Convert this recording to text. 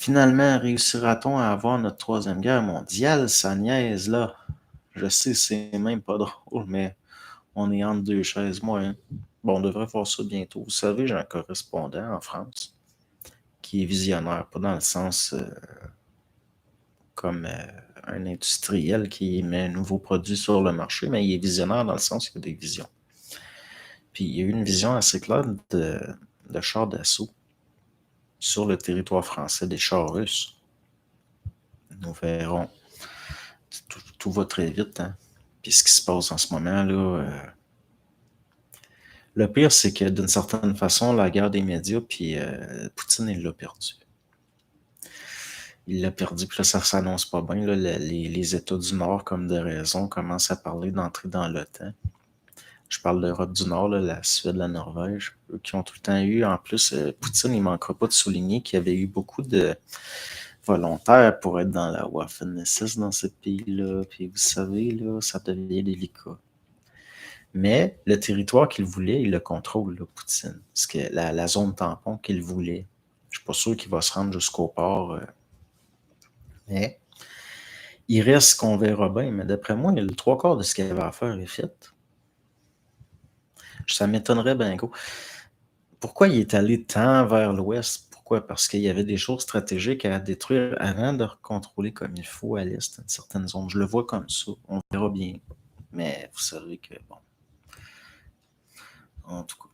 Finalement, réussira-t-on à avoir notre troisième guerre mondiale? Ça niaise, là. Je sais, c'est même pas drôle, mais on est entre deux chaises, moi. Hein. Bon, on devrait voir ça bientôt. Vous savez, j'ai un correspondant en France qui est visionnaire, pas dans le sens comme un industriel qui met un nouveau produit sur le marché, mais il est visionnaire dans le sens qu'il a des visions. Puis il y a eu une vision assez claire de chars d'assaut sur le territoire français, des chars russes. Nous verrons. Tout va très vite. Hein? Puis ce qui se passe en ce moment, là, le pire, c'est que d'une certaine façon, la guerre des médias, puis Poutine, il l'a perdu. Il l'a perdu, puis là, ça s'annonce pas bien. Là, les États du Nord, comme de raison, commencent à parler d'entrer dans l'OTAN. Je parle de l'Europe du Nord, là, la Suède, la Norvège, eux qui ont tout le temps eu. En plus, Poutine, il ne manquera pas de souligner qu'il y avait eu beaucoup de volontaires pour être dans la Waffen-SS dans ce pays-là. Puis vous savez, là, ça devient délicat. Mais le territoire qu'il voulait, il le contrôle, là, Poutine. Parce que la zone tampon qu'il voulait, je ne suis pas sûr qu'il va se rendre jusqu'au port. Mais il reste qu'on verra bien. Mais d'après moi, le trois quarts de ce qu'il avait à faire est fait. Ça m'étonnerait bien gros. Pourquoi il est allé tant vers l'ouest? Pourquoi? Parce qu'il y avait des choses stratégiques à détruire avant de contrôler comme il faut à l'est une certaine zone. Je le vois comme ça. On verra bien. Mais vous savez que, bon, en tout cas,